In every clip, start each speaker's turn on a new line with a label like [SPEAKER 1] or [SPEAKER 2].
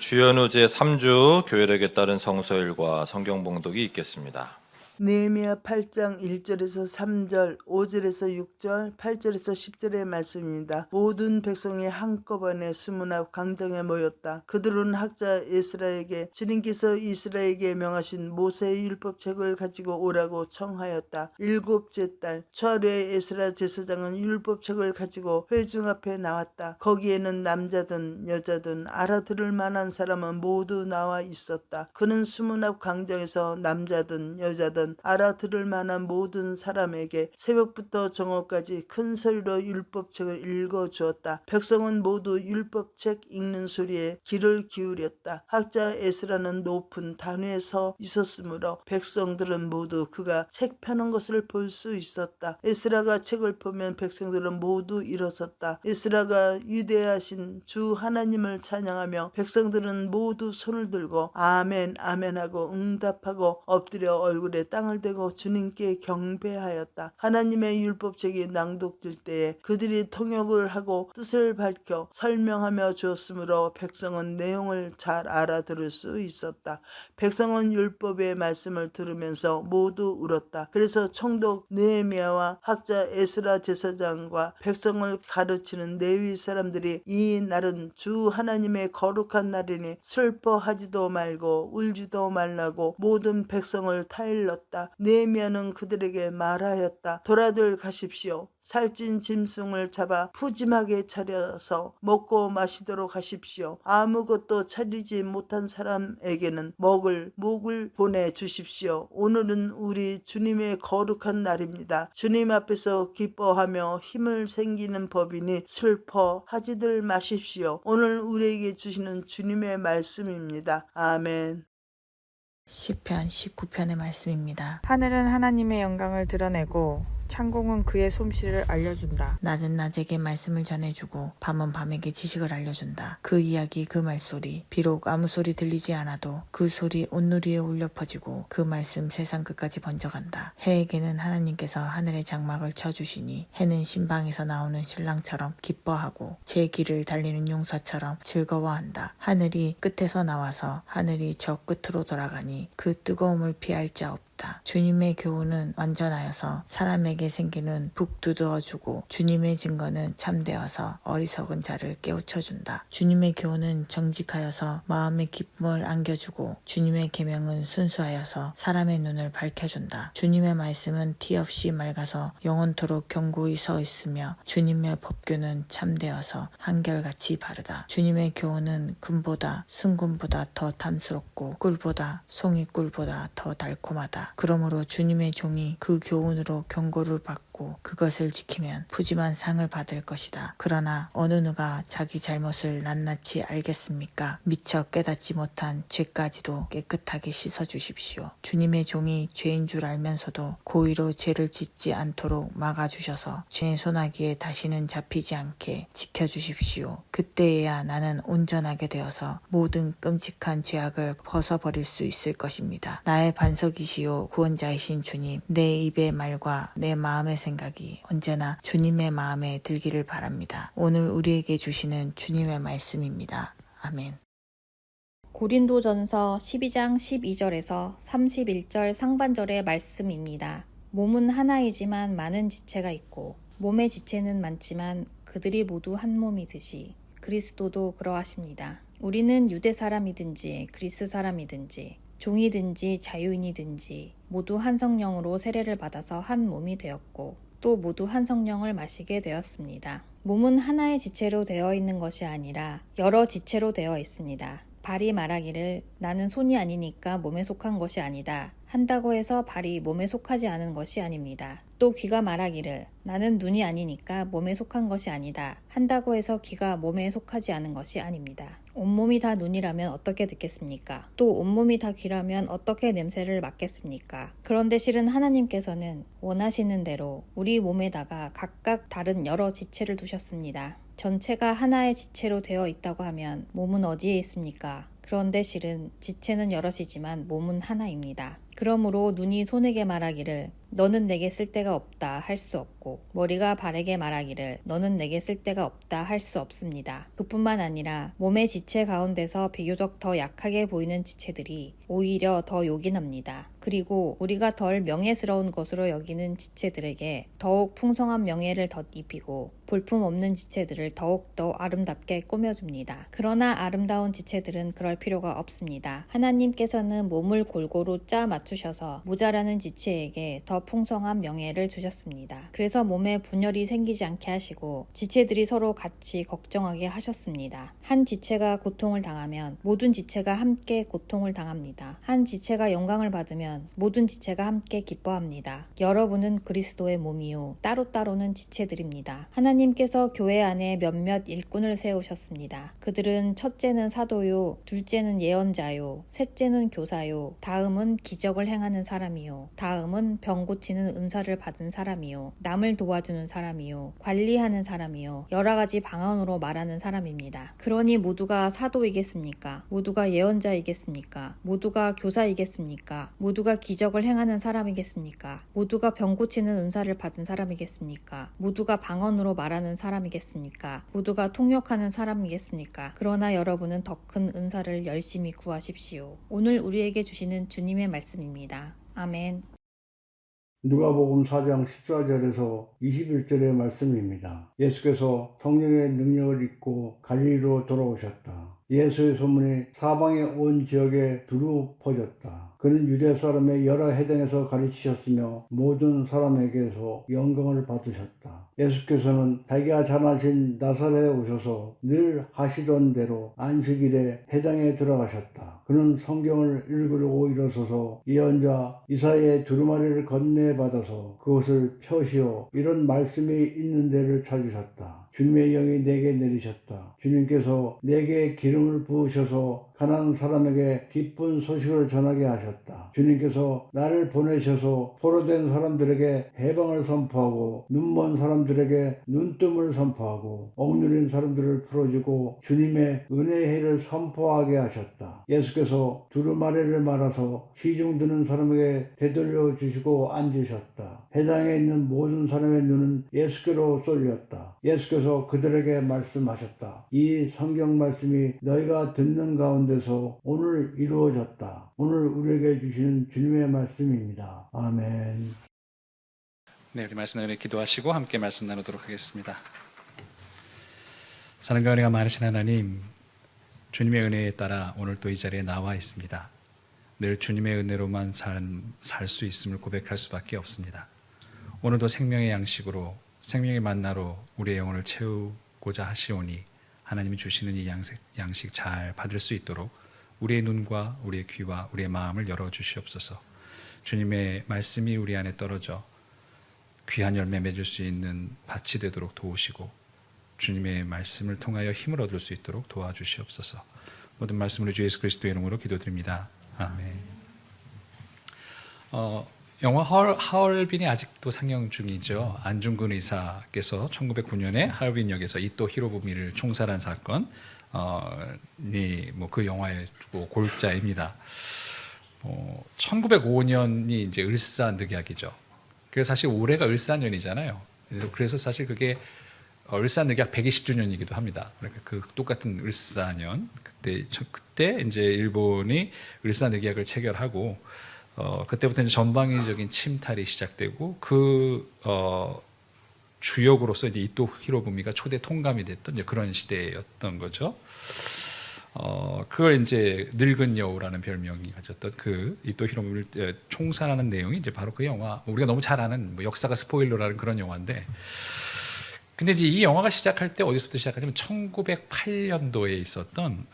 [SPEAKER 1] 주연우 제3주 교회력에 따른 성서일과 성경 봉독이 있겠습니다.
[SPEAKER 2] 느헤미야 8장 1절에서 3절, 5절에서 6절, 8절에서 10절의 말씀입니다. 모든 백성이 한꺼번에 수문 앞 광장에 모였다. 그들은 학자 에스라에게 주님께서 이스라엘에게 명하신 모세의 율법책을 가지고 오라고 청하였다. 일곱째 달 초하루에 에스라 제사장은 율법책을 가지고 회중 앞에 나왔다. 거기에는 남자든 여자든 알아들을 만한 사람은 모두 나와 있었다. 그는 수문 앞 광장에서 남자든 여자든 알아들을 만한 모든 사람에게 새벽부터 정오까지 큰 소리로 율법책을 읽어주었다. 백성은 모두 율법책 읽는 소리에 귀를 기울였다. 학자 에스라는 높은 단위에 서 있었으므로 백성들은 모두 그가 책 펴는 것을 볼 수 있었다. 에스라가 책을 펴면 백성들은 모두 일어섰다. 에스라가 위대하신 주 하나님을 찬양하며 백성들은 모두 손을 들고 아멘 아멘 하고 응답하고 엎드려 얼굴에 땅을 대고 주님께 경배하였다. 하나님의 율법책이 낭독될 때에 그들이 통역을 하고 뜻을 밝혀 설명하며 주었으므로 백성은 내용을 잘 알아들을 수 있었다. 백성은 율법의 말씀을 들으면서 모두 울었다. 그래서 총독 느헤미야와 학자 에스라 제사장과 백성을 가르치는 레위 사람들이 이 날은 주 하나님의 거룩한 날이니 슬퍼하지도 말고 울지도 말라고 모든 백성을 타일렀다. 느헤미야는 그들에게 말하였다. 돌아들 가십시오. 살찐 짐승을 잡아 푸짐하게 차려서 먹고 마시도록 하십시오. 아무것도 차리지 못한 사람에게는 먹을 목을 보내주십시오. 오늘은 우리 주님의 거룩한 날입니다. 주님 앞에서 기뻐하며 힘을 생기는 법이니 슬퍼하지들 마십시오. 오늘 우리에게 주시는 주님의 말씀입니다. 아멘.
[SPEAKER 3] 시편 19편의 말씀입니다.
[SPEAKER 4] 하늘은 하나님의 영광을 드러내고 창공은 그의 솜씨를 알려준다.
[SPEAKER 3] 낮은 낮에게 말씀을 전해주고 밤은 밤에게 지식을 알려준다. 그 이야기 그 말소리 비록 아무 소리 들리지 않아도 그 소리 온누리에 울려 퍼지고 그 말씀 세상 끝까지 번져간다. 해에게는 하나님께서 하늘의 장막을 쳐주시니 해는 신방에서 나오는 신랑처럼 기뻐하고 제 길을 달리는 용사처럼 즐거워한다. 하늘이 끝에서 나와서 하늘이 저 끝으로 돌아가니 그 뜨거움을 피할 자 없다. 주님의 교훈은 완전하여서 사람에게 생기는 북 두드어주고 주님의 증거는 참되어서 어리석은 자를 깨우쳐준다. 주님의 교훈은 정직하여서 마음의 기쁨을 안겨주고 주님의 계명은 순수하여서 사람의 눈을 밝혀준다. 주님의 말씀은 티 없이 맑아서 영원토록 견고히 서 있으며 주님의 법규는 참되어서 한결같이 바르다. 주님의 교훈은 금보다 순금보다 더 탐스럽고 꿀보다 송이꿀보다 더 달콤하다. 그러므로 주님의 종이 그 교훈으로 경고를 받고 그것을 지키면 푸짐한 상을 받을 것이다. 그러나 어느 누가 자기 잘못을 낱낱이 알겠습니까? 미처 깨닫지 못한 죄까지도 깨끗하게 씻어주십시오. 주님의 종이 죄인 줄 알면서도 고의로 죄를 짓지 않도록 막아주셔서 죄의 소나기에 다시는 잡히지 않게 지켜주십시오. 그때에야 나는 온전하게 되어서 모든 끔찍한 죄악을 벗어버릴 수 있을 것입니다. 나의 반석이시요 구원자이신 주님, 내 입의 말과 내 마음의 생각이 언제나 주님의 마음에 들기를 바랍니다. 오늘 우리에게 주시는 주님의 말씀입니다. 아멘.
[SPEAKER 5] 고린도전서 12장 12절에서 31절 상반절의 말씀입니다. 몸은 하나이지만 많은 지체가 있고 몸의 지체는 많지만 그들이 모두 한 몸이듯이 그리스도도 그러하십니다. 우리는 유대 사람이든지 그리스 사람이든지 종이든지 자유인이든지 모두 한 성령으로 세례를 받아서 한 몸이 되었고 또 모두 한 성령을 마시게 되었습니다. 몸은 하나의 지체로 되어 있는 것이 아니라 여러 지체로 되어 있습니다. 발이 말하기를 나는 손이 아니니까 몸에 속한 것이 아니다 한다고 해서 발이 몸에 속하지 않은 것이 아닙니다. 또 귀가 말하기를 나는 눈이 아니니까 몸에 속한 것이 아니다 한다고 해서 귀가 몸에 속하지 않은 것이 아닙니다. 온몸이 다 눈이라면 어떻게 듣겠습니까? 또 온몸이 다 귀라면 어떻게 냄새를 맡겠습니까? 그런데 실은 하나님께서는 원하시는 대로 우리 몸에다가 각각 다른 여러 지체를 두셨습니다. 전체가 하나의 지체로 되어 있다고 하면 몸은 어디에 있습니까? 그런데 실은 지체는 여럿이지만 몸은 하나입니다. 그러므로 눈이 손에게 말하기를 너는 내게 쓸데가 없다 할 수 없고 머리가 바르게 말하기를 너는 내게 쓸데가 없다 할 수 없습니다. 그뿐만 아니라 몸의 지체 가운데서 비교적 더 약하게 보이는 지체들이 오히려 더 요긴합니다. 그리고 우리가 덜 명예스러운 것으로 여기는 지체들에게 더욱 풍성한 명예를 덧입히고 볼품없는 지체들을 더욱더 아름답게 꾸며줍니다. 그러나 아름다운 지체들은 그럴 필요가 없습니다. 하나님께서는 몸을 골고루 짜 맞추셔서 모자라는 지체에게 더 풍성한 명예를 주셨습니다. 그래서 몸에 분열이 생기지 않게 하시고 지체들이 서로 같이 걱정하게 하셨습니다. 한 지체가 고통을 당하면 모든 지체가 함께 고통을 당합니다. 한 지체가 영광을 받으면 모든 지체가 함께 기뻐합니다. 여러분은 그리스도의 몸이요 따로따로는 지체들입니다. 하나님께서 교회 안에 몇몇 일꾼을 세우셨습니다. 그들은 첫째는 사도요, 둘째는 예언자요, 셋째는 교사요, 다음은 기적을 행하는 사람이요, 다음은 병 고치는 은사를 받은 사람이요, 남을 도와주는 사람이요, 관리하는 사람이요, 여러 가지 방언으로 말하는 사람입니다. 그러니 모두가 사도이겠습니까? 모두가 예언자이겠습니까? 모두가 교사이겠습니까? 모두가 기적을 행하는 사람이겠습니까? 모두가 병 고치는 은사를 받은 사람이겠습니까? 모두가 방언으로 말하는 사람이겠습니까? 모두가 통역하는 사람이겠습니까? 그러나 여러분은 더 큰 은사를 열심히 구하십시오. 오늘 우리에게 주시는 주님의 말씀입니다. 아멘.
[SPEAKER 6] 누가복음 4장 14절에서 21절의 말씀입니다. 예수께서 성령의 능력을 입고 갈릴리로 돌아오셨다. 예수의 소문이 사방의 온 지역에 두루 퍼졌다. 그는 유대 사람의 여러 해당에서 가르치셨으며 모든 사람에게서 영광을 받으셨다. 예수께서는 자기가 자라신 나사렛에 오셔서 늘 하시던 대로 안식일에 해당에 들어가셨다. 그는 성경을 읽으려고 일어서서 예언자 이사야의 두루마리를 건네받아서 그것을 펴시어 이런 말씀이 있는 데를 찾으셨다. 주님의 영이 내게 내리셨다. 주님께서 내게 기름을 부으셔서 가난한 사람에게 기쁜 소식을 전하게 하셨다. 주님께서 나를 보내셔서 포로된 사람들에게 해방을 선포하고 눈먼 사람들에게 눈뜸을 선포하고 억누린 사람들을 풀어주고 주님의 은혜의 해를 선포하게 하셨다. 예수께서 두루마리를 말아서 시중 드는 사람에게 되돌려 주시고 앉으셨다. 해당에 있는 모든 사람의 눈은 예수께로 쏠렸다. 예수께서 그들에게 말씀하셨다. 이 성경 말씀이 너희가 듣는 가운데서 오늘 이루어졌다. 오늘 우리에게 주시는 주님의 말씀입니다. 아멘.
[SPEAKER 7] 네, 우리 말씀 나누며 기도하시고 함께 말씀 나누도록 하겠습니다. 사랑과 은혜가 많으신 하나님, 주님의 은혜에 따라 오늘 또 이 자리에 나와 있습니다. 늘 주님의 은혜로만 살 수 있음을 고백할 수밖에 없습니다. 오늘도 생명의 양식으로 생명의 만나로 우리의 영혼을 채우고자 하시오니 하나님이 주시는 이 양식 잘 받을 수 있도록 우리의 눈과 우리의 귀와 우리의 마음을 열어주시옵소서. 주님의 말씀이 우리 안에 떨어져 귀한 열매 맺을 수 있는 밭이 되도록 도우시고 주님의 말씀을 통하여 힘을 얻을 수 있도록 도와주시옵소서. 모든 말씀으로 주 예수 그리스도의 이름으로 기도드립니다. 아멘. 영화 하얼빈이 아직도 상영 중이죠. 안중근 의사께서 1909년에 하얼빈 역에서 이토 히로부미를 총살한 사건이 그 영화의 골자입니다. 1905년이 이제 을사늑약이죠. 그래서 사실 올해가 을사년이잖아요. 그래서 사실 그게 을사늑약 120주년이기도 합니다. 그러니까 그 똑같은 을사년 그때 이제 일본이 을사늑약을 체결하고 그때부터 이제 전방위적인 침탈이 시작되고 주역으로서 이제 이토 히로부미가 초대 통감이 됐던 이제 그런 시대였던 거죠. 그걸 이제 늙은 여우라는 별명이 가졌던 그 이토 히로부미를 총살하는 내용이 이제 바로 그 영화, 우리가 너무 잘 아는 역사가 스포일러라는 그런 영화인데, 근데 이제 이 영화가 시작할 때 어디서부터 시작하냐면 1908년도에 있었던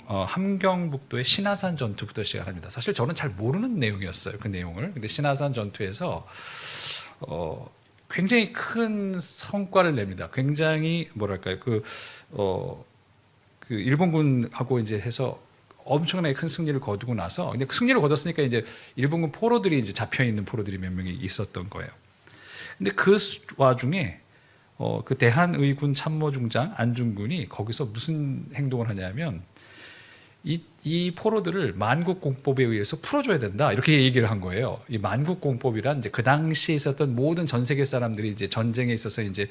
[SPEAKER 7] 함경북도의 신화산 전투부터 시작합니다. 사실 저는 잘 모르는 내용이었어요, 그 내용을. 근데 신화산 전투에서 굉장히 큰 성과를 냅니다. 굉장히 뭐랄까요, 그 일본군하고 이제 해서 엄청나게 큰 승리를 거두고 나서, 근데 그 승리를 거뒀으니까 이제 일본군 포로들이 이제 잡혀 있는 포로들이 몇 명이 있었던 거예요. 근데 그 와중에 그 대한의군 참모중장 안중근이 거기서 무슨 행동을 하냐면 이 포로들을 만국공법에 의해서 풀어줘야 된다 이렇게 얘기를 한 거예요. 이 만국공법이란 이제 그 당시에 있었던 모든 전 세계 사람들이 이제 전쟁에 있어서 이제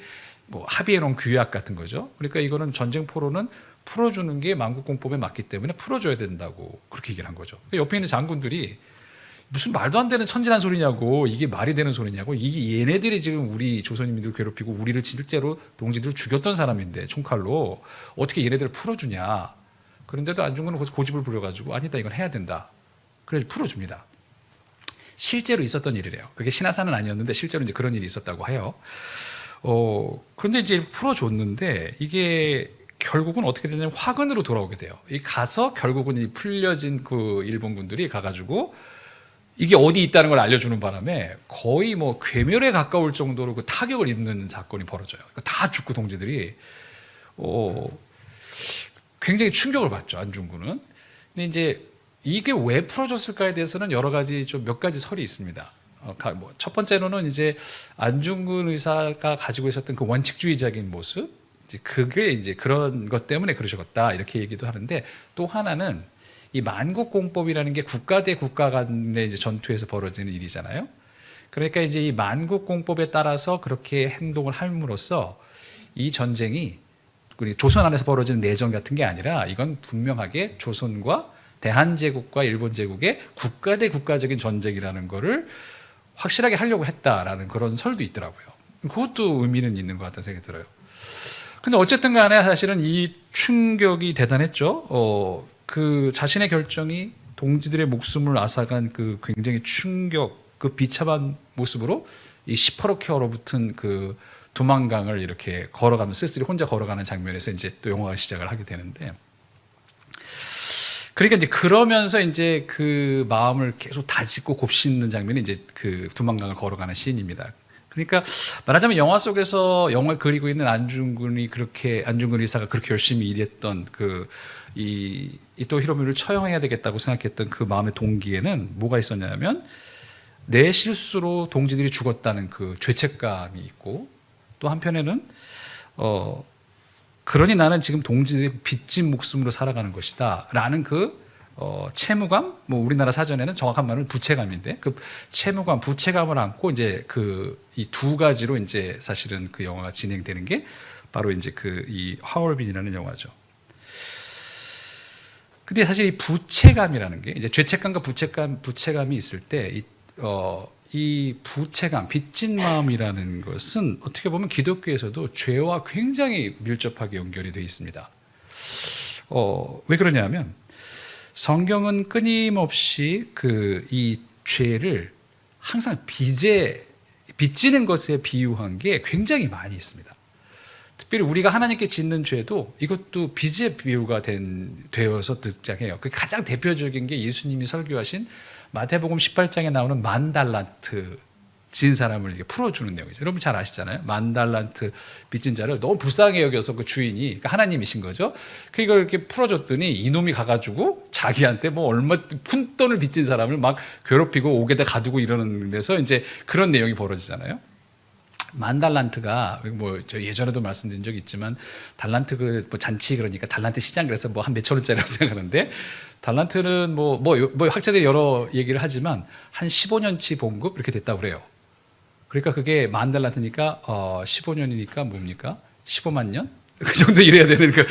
[SPEAKER 7] 뭐 합의해놓은 규약 같은 거죠. 그러니까 이거는 전쟁 포로는 풀어주는 게 만국공법에 맞기 때문에 풀어줘야 된다고 그렇게 얘기를 한 거죠. 그러니까 옆에 있는 장군들이 무슨 말도 안 되는 천진한 소리냐고, 이게 말이 되는 소리냐고, 이게 얘네들이 지금 우리 조선인민들 괴롭히고 우리를 실제로 동지들을 죽였던 사람인데 총칼로 어떻게 얘네들을 풀어주냐. 그런데도 안중근은 고집을 부려가지고 아니다, 이건 해야 된다. 그래서 풀어줍니다. 실제로 있었던 일이래요. 그게 신화사는 아니었는데 실제로 이제 그런 일이 있었다고 해요. 그런데 이제 풀어줬는데 이게 결국은 어떻게 되냐면 화근으로 돌아오게 돼요. 이 가서 결국은 이 풀려진 그 일본군들이 가가지고 이게 어디 있다는 걸 알려주는 바람에 거의 뭐 괴멸에 가까울 정도로 그 타격을 입는 사건이 벌어져요. 그러니까 다 죽고 동지들이 굉장히 충격을 받죠, 안중근은. 근데 이제 이게 왜 풀어줬을까에 대해서는 여러 가지 좀 몇 가지 설이 있습니다. 첫 번째로는 이제 안중근 의사가 가지고 있었던 그 원칙주의적인 모습, 그게 이제 그런 것 때문에 그러셨다 이렇게 얘기도 하는데, 또 하나는 이 만국공법이라는 게 국가 대 국가 간의 이제 전투에서 벌어지는 일이잖아요. 그러니까 이제 이 만국공법에 따라서 그렇게 행동을 함으로써 이 전쟁이 조선 안에서 벌어지는 내전 같은 게 아니라 이건 분명하게 조선과 대한제국과 일본제국의 국가 대 국가적인 전쟁이라는 거를 확실하게 하려고 했다라는 그런 설도 있더라고요. 그것도 의미는 있는 것 같다는 생각이 들어요. 근데 어쨌든 간에 사실은 이 충격이 대단했죠. 그 자신의 결정이 동지들의 목숨을 앗아간 그 굉장히 충격, 그 비참한 모습으로 이 시퍼렇게 얼어붙은 그 두만강을 이렇게 걸어가면 쓸쓸히 혼자 걸어가는 장면에서 이제 또 영화가 시작을 하게 되는데, 그러니까 이제 그러면서 이제 그 마음을 계속 다짓고 곱씹는 장면이 이제 그 두만강을 걸어가는 시인입니다. 그러니까 말하자면 영화 속에서 영화를 그리고 있는 안중근 의사가 그렇게 열심히 일했던 이 이토 히로부미를 처형해야 되겠다고 생각했던 그 마음의 동기에는 뭐가 있었냐면 내 실수로 동지들이 죽었다는 그 죄책감이 있고, 또 한편에는 그러니 나는 지금 동지들이 빚진 목숨으로 살아가는 것이다라는 그 채무감, 뭐 우리나라 사전에는 정확한 말은 부채감인데, 그 채무감, 부채감을 안고 이제 이 두 가지로 이제 사실은 그 영화가 진행되는 게 바로 이제 이 하얼빈이라는 영화죠. 근데 사실 이 부채감이라는 게 이제 죄책감과 부채감이 있을 때 이 부채감, 빚진 마음이라는 것은 어떻게 보면 기독교에서도 죄와 굉장히 밀접하게 연결이 되어 있습니다. 왜 그러냐면 성경은 끊임없이 이 죄를 항상 빚지는 것에 비유한 게 굉장히 많이 있습니다. 특별히 우리가 하나님께 짓는 죄도 이것도 빚의 비유가 되어서 등장해요. 그 가장 대표적인 게 예수님이 설교하신 마태복음 18장에 나오는 만 달란트 지은 사람을 이렇게 풀어주는 내용이죠. 여러분 잘 아시잖아요. 만 달란트 빚진 자를 너무 불쌍히 여겨서 그 주인이, 그러니까 하나님이신 거죠. 그걸 이렇게 풀어줬더니 이놈이 가가지고 자기한테 뭐 얼마 푼돈을 빚진 사람을 막 괴롭히고 옥에다 가두고 이러는 데서 이제 그런 내용이 벌어지잖아요. 만 달란트가 뭐 저 예전에도 말씀드린 적이 있지만 달란트 뭐 잔치, 그러니까 달란트 시장, 그래서 뭐 한 몇천 원짜리라고 생각하는데, 달란트는 뭐 학자들이 여러 얘기를 하지만 한 15년치 봉급 이렇게 됐다고 그래요. 그러니까 그게 만 달란트니까 15년이니까 뭡니까? 15만 년? 그 정도 일해야 되는 그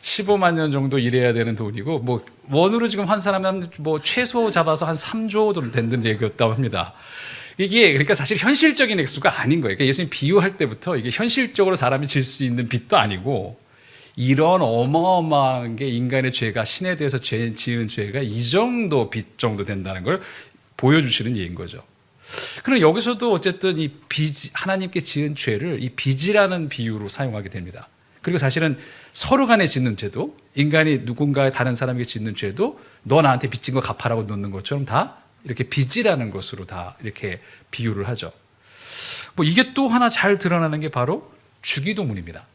[SPEAKER 7] 15만 년 정도 일해야 되는 돈이고, 뭐 원으로 지금 한 사람은 뭐 최소 잡아서 한 3조 돈 된다는 얘기였다고 합니다. 이게 그러니까 사실 현실적인 액수가 아닌 거예요. 그러니까 예수님 비유할 때부터 이게 현실적으로 사람이 질 수 있는 빚도 아니고, 이런 어마어마한 게 인간의 죄가, 신에 대해서 지은 죄가 이 정도 빚 정도 된다는 걸 보여주시는 예인 거죠. 그럼 여기서도 어쨌든 이 하나님께 지은 죄를 이 빚이라는 비유로 사용하게 됩니다. 그리고 사실은 서로 간에 짓는 죄도, 인간이 누군가 다른 사람에게 짓는 죄도 너 나한테 빚진 거 갚아라고 놓는 것처럼 다 이렇게 빚이라는 것으로 다 이렇게 비유를 하죠. 뭐 이게 또 하나 잘 드러나는 게 바로 주기도문입니다.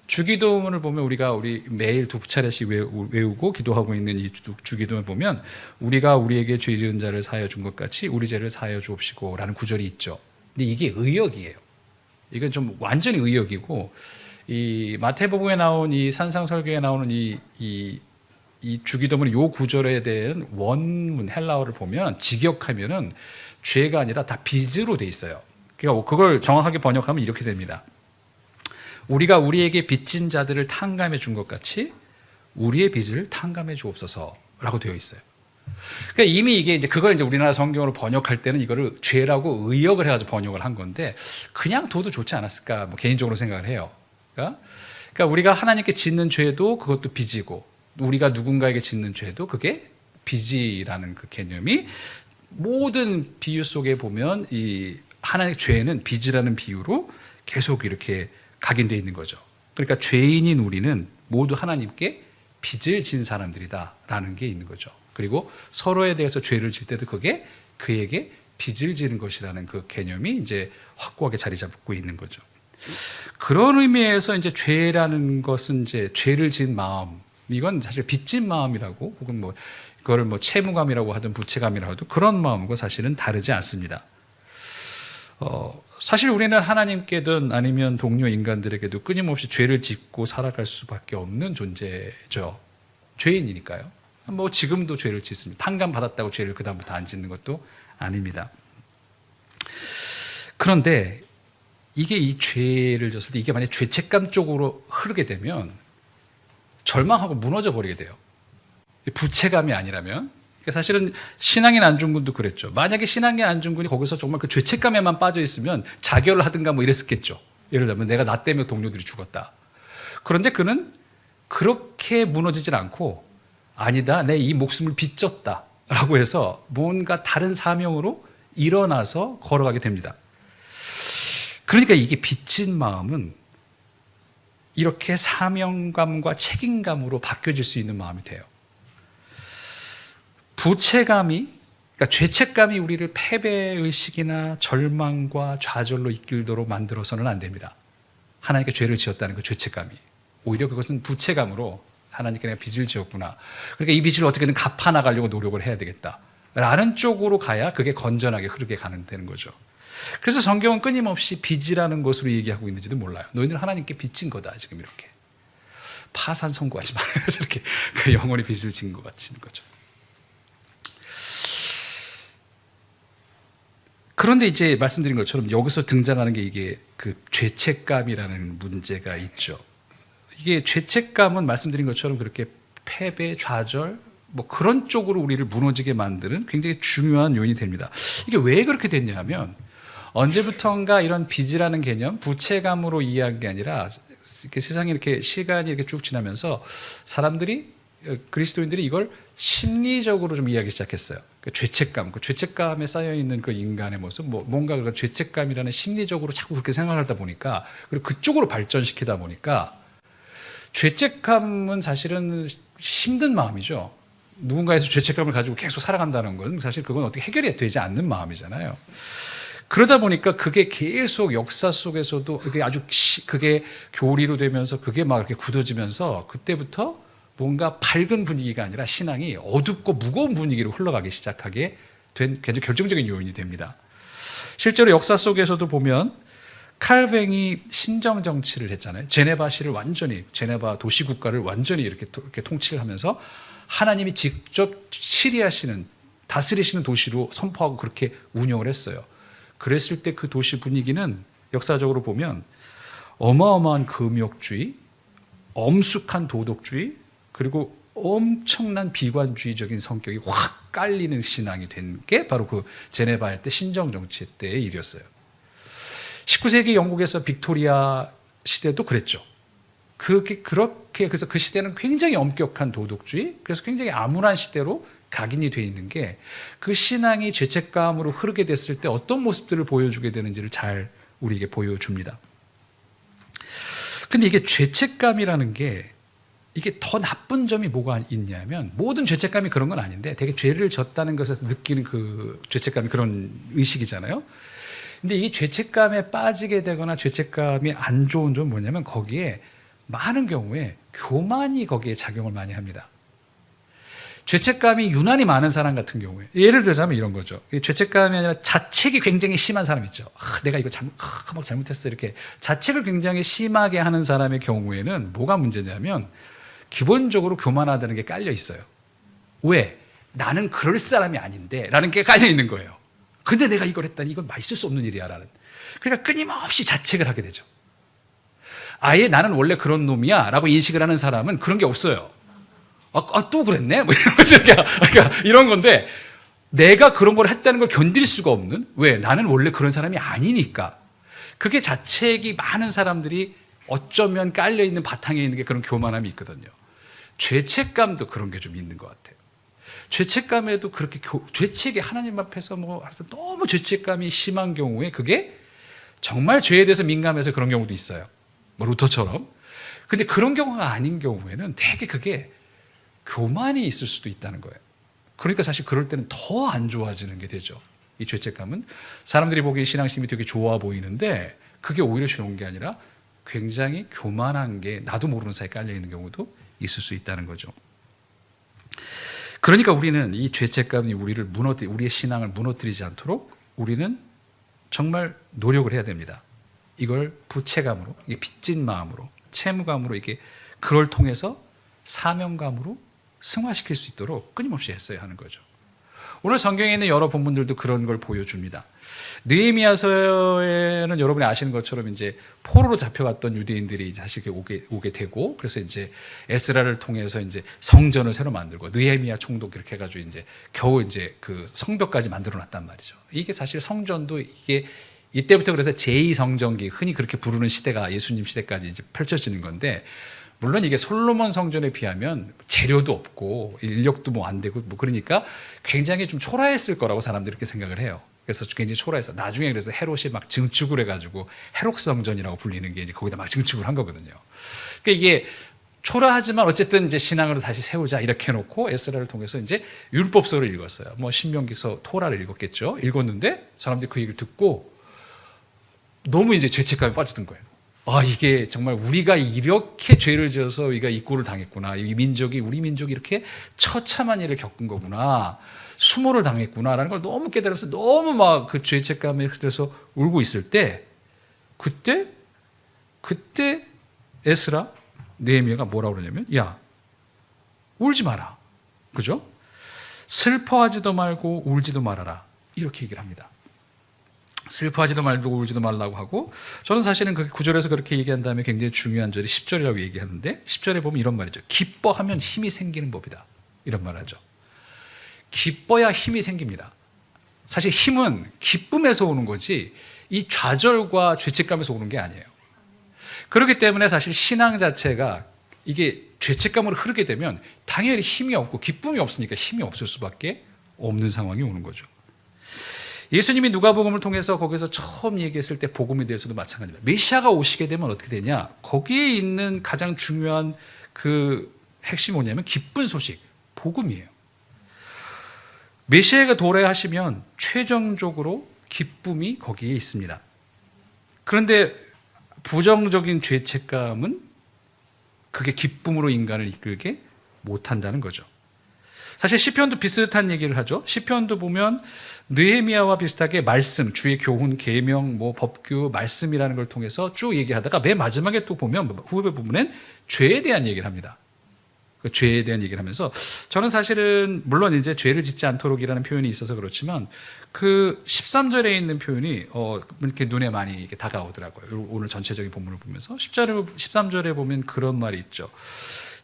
[SPEAKER 7] 주기도문을 보면 우리 매일 두 차례씩 외우고 기도하고 있는 이 주기도문을 보면 우리가 우리에게 죄 지은 자를 사하여 준 것 같이 우리 죄를 사하여 주옵시고 라는 구절이 있죠. 근데 이게 의역이에요. 이건 좀 완전히 의역이고, 이 마태복음에 나온 이 산상설교에 나오는 이 이 주기도문의 요 구절에 대한 원문 헬라어를 보면 직역하면은 죄가 아니라 다 빚으로 돼 있어요. 그러니까 그걸 정확하게 번역하면 이렇게 됩니다. 우리가 우리에게 빚진 자들을 탕감해 준 것 같이 우리의 빚을 탕감해 주옵소서라고 되어 있어요. 그러니까 이미 이게 이제 그걸 이제 우리나라 성경으로 번역할 때는 이거를 죄라고 의역을 해가지고 번역을 한 건데 그냥 둬도 좋지 않았을까 뭐 개인적으로 생각을 해요. 그러니까 우리가 하나님께 짓는 죄도 그것도 빚이고 우리가 누군가에게 짓는 죄도 그게 빚이라는 그 개념이 모든 비유 속에 보면 이 하나님의 죄는 빚이라는 비유로 계속 이렇게 각인되어 있는 거죠. 그러니까 죄인인 우리는 모두 하나님께 빚을 진 사람들이다라는 게 있는 거죠. 그리고 서로에 대해서 죄를 질 때도 그게 그에게 빚을 지는 것이라는 그 개념이 이제 확고하게 자리 잡고 있는 거죠. 그런 의미에서 이제 죄라는 것은 이제 죄를 지은 마음, 이건 사실 빚진 마음이라고 혹은 뭐 그거를 뭐 채무감이라고 하든 부채감이라고 해도 그런 마음과 사실은 다르지 않습니다. 사실 우리는 하나님께든 아니면 동료 인간들에게도 끊임없이 죄를 짓고 살아갈 수밖에 없는 존재죠. 죄인이니까요. 뭐 지금도 죄를 짓습니다. 탕감 받았다고 죄를 그다음부터 안 짓는 것도 아닙니다. 그런데 이게 이 죄를 졌을 때 이게 만약 죄책감 쪽으로 흐르게 되면 절망하고 무너져 버리게 돼요. 부채감이 아니라면. 그러니까 사실은 신앙인 안중근도 그랬죠. 만약에 신앙인 안중근이 거기서 정말 그 죄책감에만 빠져 있으면 자결을 하든가 뭐 이랬었겠죠. 예를 들면 내가 나 때문에 동료들이 죽었다. 그런데 그는 그렇게 무너지질 않고 아니다, 내 이 목숨을 빚졌다 라고 해서 뭔가 다른 사명으로 일어나서 걸어가게 됩니다. 그러니까 이게 빚진 마음은 이렇게 사명감과 책임감으로 바뀌어질 수 있는 마음이 돼요. 부채감이, 그러니까 죄책감이 우리를 패배의식이나 절망과 좌절로 이끌도록 만들어서는 안 됩니다. 하나님께 죄를 지었다는 그 죄책감이. 오히려 그것은 부채감으로 하나님께 내가 빚을 지었구나. 그러니까 이 빚을 어떻게든 갚아나가려고 노력을 해야 되겠다. 라는 쪽으로 가야 그게 건전하게 흐르게 되는 거죠. 그래서 성경은 끊임없이 빚이라는 것으로 얘기하고 있는지도 몰라요. 너희들 하나님께 빚진 거다, 지금 이렇게. 파산 선고하지 말아요. 저렇게 그 영원히 빚을 진 것 같은 거죠. 그런데 이제 말씀드린 것처럼 여기서 등장하는 게 이게 그 죄책감이라는 문제가 있죠. 이게 죄책감은 말씀드린 것처럼 그렇게 패배, 좌절, 뭐 그런 쪽으로 우리를 무너지게 만드는 굉장히 중요한 요인이 됩니다. 이게 왜 그렇게 됐냐 하면 언제부턴가 이런 빚이라는 개념, 부채감으로 이해한 게 아니라 이렇게 세상에 이렇게 시간이 이렇게 쭉 지나면서 사람들이, 그리스도인들이 이걸 심리적으로 좀 이해하기 시작했어요. 그 죄책감, 그 죄책감에 쌓여 있는 그 인간의 모습, 뭔가 그 죄책감이라는 심리적으로 자꾸 그렇게 생각하다 보니까, 그리고 그쪽으로 발전시키다 보니까 죄책감은 사실은 힘든 마음이죠. 누군가에서 죄책감을 가지고 계속 살아간다는 건 사실 그건 어떻게 해결이 되지 않는 마음이잖아요. 그러다 보니까 그게 계속 역사 속에서도 그게 아주 그게 교리로 되면서 그게 막 이렇게 굳어지면서 그때부터 뭔가 밝은 분위기가 아니라 신앙이 어둡고 무거운 분위기로 흘러가기 시작하게 된 굉장히 결정적인 요인이 됩니다. 실제로 역사 속에서도 보면 칼뱅이 신정 정치를 했잖아요. 제네바시를 완전히, 제네바 도시국가를 완전히 이렇게 통치를 하면서 하나님이 직접 치리하시는, 다스리시는 도시로 선포하고 그렇게 운영을 했어요. 그랬을 때 그 도시 분위기는 역사적으로 보면 어마어마한 금욕주의, 엄숙한 도덕주의, 그리고 엄청난 비관주의적인 성격이 확 깔리는 신앙이 된 게 바로 그 제네바 때 신정 정치 때의 일이었어요. 19세기 영국에서 빅토리아 시대도 그랬죠. 그래서 그 시대는 굉장히 엄격한 도덕주의, 그래서 굉장히 암울한 시대로 각인이 되어 있는 게 그 신앙이 죄책감으로 흐르게 됐을 때 어떤 모습들을 보여주게 되는지를 잘 우리에게 보여줍니다. 근데 이게 죄책감이라는 게 이게 더 나쁜 점이 뭐가 있냐면 모든 죄책감이 그런 건 아닌데 되게 죄를 졌다는 것에서 느끼는 그 죄책감이 그런 의식이잖아요. 근데 이 죄책감에 빠지게 되거나 죄책감이 안 좋은 점은 뭐냐면 거기에 많은 경우에 교만이 거기에 작용을 많이 합니다. 죄책감이 유난히 많은 사람 같은 경우에 예를 들자면 이런 거죠. 죄책감이 아니라 자책이 굉장히 심한 사람 있죠. 내가 이거 막 잘못했어 이렇게 자책을 굉장히 심하게 하는 사람의 경우에는 뭐가 문제냐면 기본적으로 교만하다는 게 깔려 있어요. 왜? 나는 그럴 사람이 아닌데 라는 게 깔려 있는 거예요. 근데 내가 이걸 했다니 이건 있을 수 없는 일이야 라는. 그러니까 끊임없이 자책을 하게 되죠. 아예 나는 원래 그런 놈이야 라고 인식을 하는 사람은 그런 게 없어요. 또 그랬네? 뭐 이런 거죠. 그러니까 이런 건데 내가 그런 걸 했다는 걸 견딜 수가 없는, 왜? 나는 원래 그런 사람이 아니니까. 그게 자책이 많은 사람들이 어쩌면 깔려있는 바탕에 있는 게 그런 교만함이 있거든요. 죄책감도 그런 게 좀 있는 것 같아요. 죄책감에도 그렇게 죄책이 하나님 앞에서 너무 죄책감이 심한 경우에 그게 정말 죄에 대해서 민감해서 그런 경우도 있어요. 뭐 루터처럼. 근데 그런 경우가 아닌 경우에는 되게 그게 교만이 있을 수도 있다는 거예요. 그러니까 사실 그럴 때는 더 안 좋아지는 게 되죠. 이 죄책감은 사람들이 보기에 신앙심이 되게 좋아 보이는데 그게 오히려 좋은 게 아니라 굉장히 교만한 게 나도 모르는 사이에 깔려 있는 경우도 있을 수 있다는 거죠. 그러니까 우리는 이 죄책감이 우리의 신앙을 무너뜨리지 않도록 우리는 정말 노력을 해야 됩니다. 이걸 부채감으로, 이게 빚진 마음으로, 채무감으로 이게 그걸 통해서 사명감으로 승화시킬 수 있도록 끊임없이 애써야 하는 거죠. 오늘 성경에 있는 여러 본문들도 그런 걸 보여줍니다. 느헤미야서에는 여러분이 아시는 것처럼 이제 포로로 잡혀갔던 유대인들이 다시 오게 되고, 그래서 이제 에스라를 통해서 이제 성전을 새로 만들고 느헤미야 총독 이렇게 해가지고 이제 겨우 이제 그 성벽까지 만들어놨단 말이죠. 이게 사실 성전도 이게 이때부터 그래서 제2성전기 흔히 그렇게 부르는 시대가 예수님 시대까지 이제 펼쳐지는 건데, 물론 이게 솔로몬 성전에 비하면 재료도 없고 인력도 뭐 안 되고 뭐 그러니까 굉장히 좀 초라했을 거라고 사람들이 이렇게 생각을 해요. 그래서 굉장히 초라해서 나중에 그래서 헤롯이 막 증축을 해가지고 헤롯 성전이라고 불리는 게 이제 거기다 막 증축을 한 거거든요. 그러니까 이게 초라하지만 어쨌든 이제 신앙으로 다시 세우자 이렇게 해놓고 에스라를 통해서 이제 율법서를 읽었어요. 뭐 신명기서, 토라를 읽었겠죠. 읽었는데 사람들이 그 얘기를 듣고 너무 이제 죄책감에 빠지던 거예요. 이게 정말 우리가 이렇게 죄를 지어서 우리가 이 꼴을 당했구나. 우리 민족이 이렇게 처참한 일을 겪은 거구나. 수모를 당했구나라는 걸 너무 깨달으면서 너무 막 그 죄책감에 흐려서 울고 있을 때, 그때 에스라, 느헤미야가 뭐라고 그러냐면, 야, 울지 마라. 그죠? 슬퍼하지도 말고 울지도 말아라. 이렇게 얘기를 합니다. 슬퍼하지도 말고 울지도 말라고 하고, 저는 사실은 그 9절에서 그렇게 얘기한 다음에 굉장히 중요한 절이 10절이라고 얘기하는데, 10절에 보면 이런 말이죠. 기뻐하면 힘이 생기는 법이다. 이런 말 하죠. 기뻐야 힘이 생깁니다. 사실 힘은 기쁨에서 오는 거지 이 좌절과 죄책감에서 오는 게 아니에요. 그렇기 때문에 사실 신앙 자체가 이게 죄책감으로 흐르게 되면 당연히 힘이 없고 기쁨이 없으니까 힘이 없을 수밖에 없는 상황이 오는 거죠. 예수님이 누가복음을 통해서 거기서 처음 얘기했을 때 복음에 대해서도 마찬가지입니다. 메시아가 오시게 되면 어떻게 되냐? 거기에 있는 가장 중요한 그 핵심이 뭐냐면 기쁜 소식, 복음이에요. 메시아가 도래하시면 최종적으로 기쁨이 거기에 있습니다. 그런데 부정적인 죄책감은 그게 기쁨으로 인간을 이끌게 못한다는 거죠. 사실 시편도 비슷한 얘기를 하죠. 시편도 보면 느헤미야와 비슷하게 말씀, 주의 교훈, 계명, 뭐 법규, 말씀이라는 걸 통해서 쭉 얘기하다가 맨 마지막에 또 보면 후배 부분엔 죄에 대한 얘기를 합니다. 그 죄에 대한 얘기를 하면서 저는 사실은 물론 이제 죄를 짓지 않도록이라는 표현이 있어서 그렇지만 그 13절에 있는 표현이 이렇게 눈에 많이 이렇게 다가오더라고요. 오늘 전체적인 본문을 보면서 13절에 보면 그런 말이 있죠.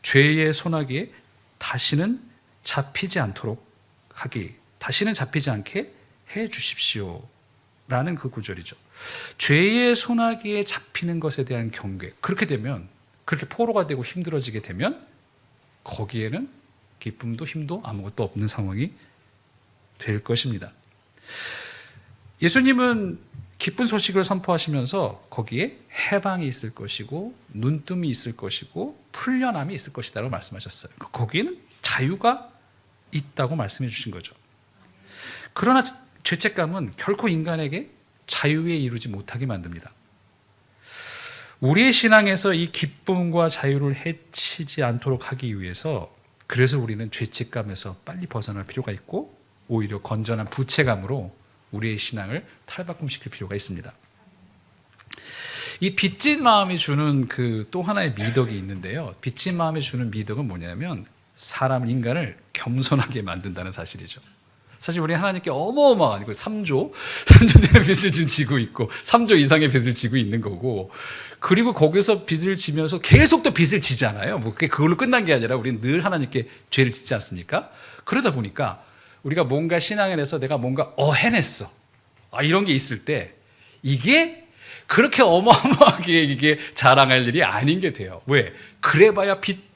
[SPEAKER 7] 죄의 소나기에 다시는 잡히지 않도록 하기, 다시는 잡히지 않게 해 주십시오. 라는 그 구절이죠. 죄의 소나기에 잡히는 것에 대한 경계. 그렇게 되면, 그렇게 포로가 되고 힘들어지게 되면 거기에는 기쁨도 힘도 아무것도 없는 상황이 될 것입니다. 예수님은 기쁜 소식을 선포하시면서 거기에 해방이 있을 것이고 눈뜸이 있을 것이고 풀려남이 있을 것이라고 말씀하셨어요. 거기에는 자유가 있다고 말씀해 주신 거죠. 그러나 죄책감은 결코 인간에게 자유에 이르지 못하게 만듭니다. 우리의 신앙에서 이 기쁨과 자유를 해치지 않도록 하기 위해서 그래서 우리는 죄책감에서 빨리 벗어날 필요가 있고 오히려 건전한 부채감으로 우리의 신앙을 탈바꿈시킬 필요가 있습니다. 이 빚진 마음이 주는 그 또 하나의 미덕이 있는데요. 빚진 마음이 주는 미덕은 뭐냐면 사람 인간을 겸손하게 만든다는 사실이죠. 사실 우리 하나님께 어마어마한 3조 되는 빚을 지금 지고 있고 3조 이상의 빚을 지고 있는 거고, 그리고 거기서 빚을 지면서 계속 또 빚을 지잖아요. 뭐 그게 그걸로 끝난 게 아니라 우리는 늘 하나님께 죄를 짓지 않습니까? 그러다 보니까 우리가 뭔가 신앙에서 내가 뭔가 해냈어, 이런 게 있을 때 이게 그렇게 어마어마하게 이게 자랑할 일이 아닌 게 돼요. 왜? 그래봐야 빚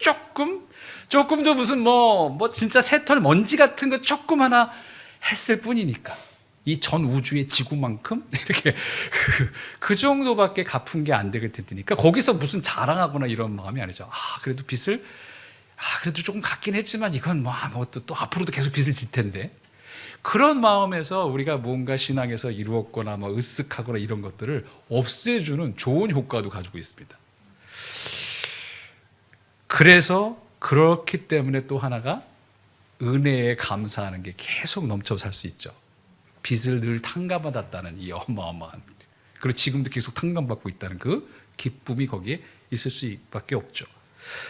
[SPEAKER 7] 조금도 무슨 뭐 진짜 새털 먼지 같은 거 조금 하나 했을 뿐이니까. 이 전 우주의 지구만큼 이렇게 그 정도밖에 갚은 게 안 되게 되니까 거기서 무슨 자랑하거나 이런 마음이 아니죠. 그래도 빚을 그래도 조금 갖긴 했지만 이건 또 앞으로도 계속 빚을 질 텐데. 그런 마음에서 우리가 뭔가 신앙에서 이루었거나 으쓱하거나 이런 것들을 없애주는 좋은 효과도 가지고 있습니다. 그래서 그렇기 때문에 또 하나가 은혜에 감사하는 게 계속 넘쳐 살 수 있죠. 빚을 늘 탕감받았다는 이 어마어마한, 그리고 지금도 계속 탕감받고 있다는 그 기쁨이 거기에 있을 수밖에 없죠.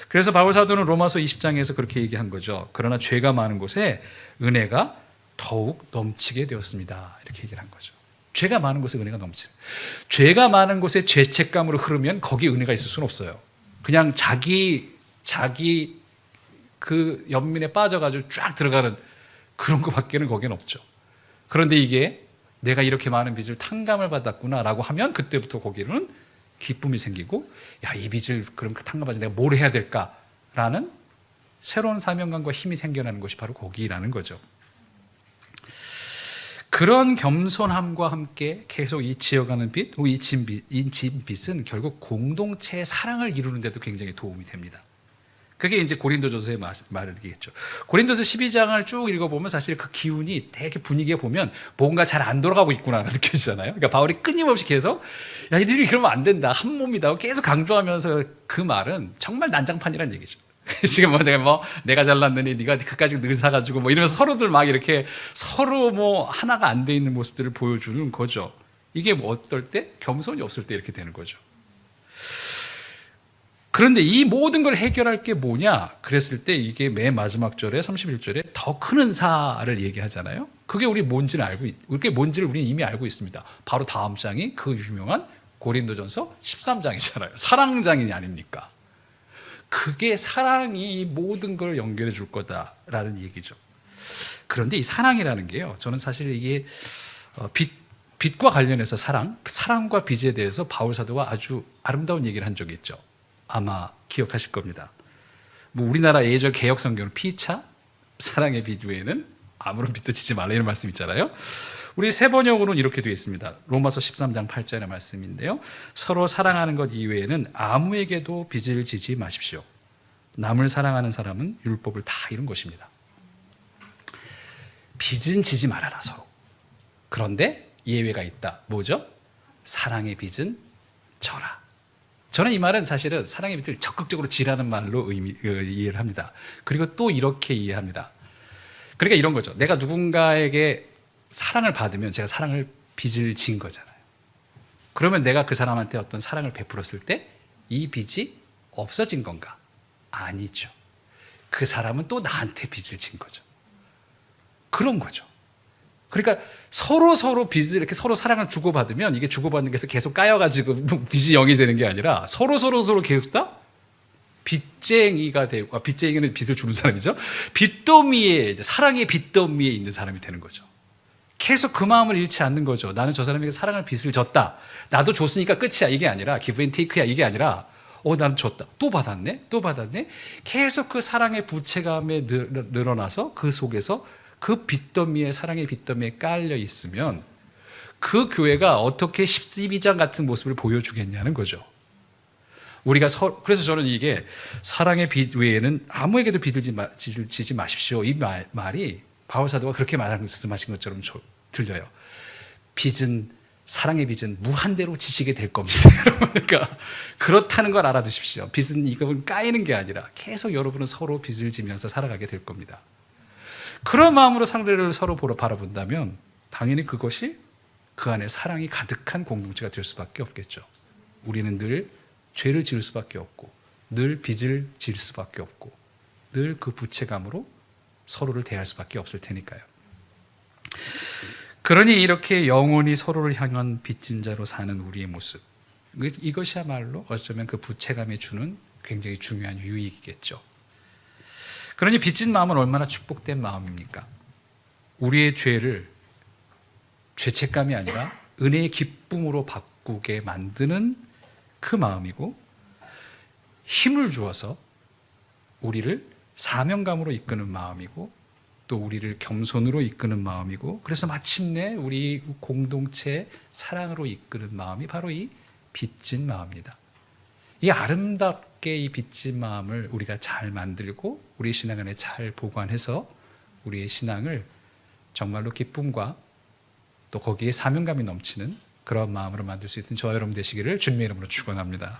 [SPEAKER 7] 그래서 바울 사도는 로마서 20장에서 그렇게 얘기한 거죠. 그러나 죄가 많은 곳에 은혜가 더욱 넘치게 되었습니다. 이렇게 얘기를 한 거죠. 죄가 많은 곳에 은혜가 넘치는. 죄가 많은 곳에 죄책감으로 흐르면 거기 은혜가 있을 수는 없어요. 그냥 자기 그 연민에 빠져가지고 쫙 들어가는 그런 것밖에는 거기는 없죠. 그런데 이게 내가 이렇게 많은 빚을 탕감을 받았구나라고 하면 그때부터 거기는 기쁨이 생기고, 이 빚을 그럼 탕감받아서 내가 뭘 해야 될까라는 새로운 사명감과 힘이 생겨나는 것이 바로 거기라는 거죠. 그런 겸손함과 함께 계속 이 지어가는 빚, 이 진 빚은 결국 공동체의 사랑을 이루는 데도 굉장히 도움이 됩니다. 그게 이제 고린도전서의 말이겠죠. 고린도서 12장을 쭉 읽어보면 사실 그 기운이 되게 분위기에 보면 뭔가 잘 안 돌아가고 있구나 느껴지잖아요. 그러니까 바울이 끊임없이 계속 이들이 그러면 안 된다, 한 몸이다 계속 강조하면서 그 말은 정말 난장판이라는 얘기죠. 지금 내가 잘났느니 네가 그까지 늘 사가지고 이러면서 서로들 막 이렇게 서로 하나가 안 돼 있는 모습들을 보여주는 거죠. 이게 어떨 때? 겸손이 없을 때 이렇게 되는 거죠. 그런데 이 모든 걸 해결할 게 뭐냐? 그랬을 때 이게 맨 마지막 절에 31절에 더 큰 은사를 얘기하잖아요. 그게 그게 뭔지를 우리는 이미 알고 있습니다. 바로 다음 장이 그 유명한 고린도전서 13장이잖아요. 사랑장이 아닙니까? 그게 사랑이 이 모든 걸 연결해 줄 거다라는 얘기죠. 그런데 이 사랑이라는 게요, 저는 사실 이게 빚과 관련해서 사랑과 빚에 대해서 바울 사도가 아주 아름다운 얘기를 한 적이 있죠. 아마 기억하실 겁니다. 우리나라 예절 개역 성경은 피차, 사랑의 빚 외에는 아무런 빚도 지지 말라 이런 말씀 있잖아요. 우리 새 번역으로는 이렇게 되어 있습니다. 로마서 13장 8절의 말씀인데요. 서로 사랑하는 것 이외에는 아무에게도 빚을 지지 마십시오. 남을 사랑하는 사람은 율법을 다 이룬 것입니다. 빚은 지지 말아라 서로. 그런데 예외가 있다. 뭐죠? 사랑의 빚은 져라. 저는 이 말은 사실은 사랑의 빚을 적극적으로 지라는 말로 이해를 합니다. 그리고 또 이렇게 이해합니다. 그러니까 이런 거죠. 내가 누군가에게 사랑을 받으면 제가 빚을 진 거잖아요. 그러면 내가 그 사람한테 어떤 사랑을 베풀었을 때 이 빚이 없어진 건가? 아니죠. 그 사람은 또 나한테 빚을 진 거죠. 그런 거죠. 그러니까 서로 빚을 이렇게 서로 사랑을 주고받으면 이게 주고받는 게 계속 까여가지고 빚이 0이 되는 게 아니라 서로 계속 다 빚쟁이가 되고, 빚쟁이는 빚을 주는 사람이죠. 빚더미에, 사랑의 빚더미에 있는 사람이 되는 거죠. 계속 그 마음을 잃지 않는 거죠. 나는 저 사람에게 사랑을 빚을 졌다. 나도 줬으니까 끝이야. 이게 아니라 give and take야. 이게 아니라 나는 줬다. 또 받았네. 계속 그 사랑의 부채감에 늘어나서 그 속에서 그 빚더미에, 사랑의 빚더미에 깔려 있으면 그 교회가 어떻게 12장 같은 모습을 보여주겠냐는 거죠. 그래서 저는 이게 사랑의 빚 외에는 아무에게도 빚을 지지 마십시오. 이 말이 바울 사도가 그렇게 말씀하신 것처럼 들려요. 사랑의 빚은 무한대로 지시게 될 겁니다. 그러니까 그렇다는 걸 알아두십시오. 빚은 이건 까이는 게 아니라 계속 여러분은 서로 빚을 지면서 살아가게 될 겁니다. 그런 마음으로 상대를 서로 바라본다면 당연히 그것이 그 안에 사랑이 가득한 공동체가 될 수밖에 없겠죠. 우리는 늘 죄를 지을 수밖에 없고 늘 빚을 질 수밖에 없고 늘 그 부채감으로 서로를 대할 수밖에 없을 테니까요. 그러니 이렇게 영원히 서로를 향한 빚진 자로 사는 우리의 모습, 이것이야말로 어쩌면 그 부채감이 주는 굉장히 중요한 유익이겠죠. 그러니 빚진 마음은 얼마나 축복된 마음입니까? 우리의 죄를 죄책감이 아니라 은혜의 기쁨으로 바꾸게 만드는 그 마음이고, 힘을 주어서 우리를 사명감으로 이끄는 마음이고, 또 우리를 겸손으로 이끄는 마음이고, 그래서 마침내 우리 공동체의 사랑으로 이끄는 마음이 바로 이 빚진 마음입니다. 이 아름답게 이 빚진 마음을 우리가 잘 만들고 우리 신앙 안에 잘 보관해서 우리의 신앙을 정말로 기쁨과 또 거기에 사명감이 넘치는 그런 마음으로 만들 수 있는 저와 여러분 되시기를 주님의 이름으로 축원합니다.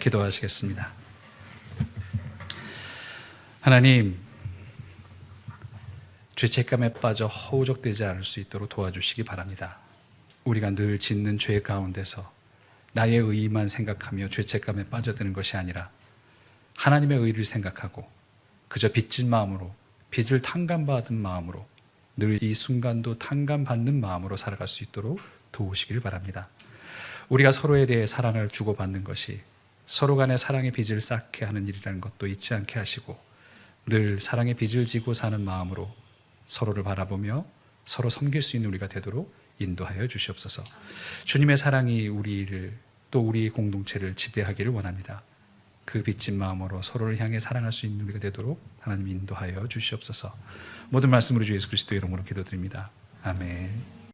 [SPEAKER 7] 기도하시겠습니다. 하나님, 죄책감에 빠져 허우적대지 않을 수 있도록 도와주시기 바랍니다. 우리가 늘 짓는 죄 가운데서 나의 의의만 생각하며 죄책감에 빠져드는 것이 아니라 하나님의 의의를 생각하고 그저 빚진 마음으로, 빚을 탕감받은 마음으로, 늘 이 순간도 탕감받는 마음으로 살아갈 수 있도록 도우시길 바랍니다. 우리가 서로에 대해 사랑을 주고받는 것이 서로 간의 사랑의 빚을 쌓게 하는 일이라는 것도 잊지 않게 하시고, 늘 사랑의 빚을 지고 사는 마음으로 서로를 바라보며 서로 섬길 수 있는 우리가 되도록 인도하여 주시옵소서. 주님의 사랑이 우리를, 또 우리 공동체를 지배하기를 원합니다. 그 빚진 마음으로 서로를 향해 사랑할 수 있는 우리가 되도록 하나님 인도하여 주시옵소서. 모든 말씀으로 주 예수 그리스도의 이름으로 기도드립니다. 아멘.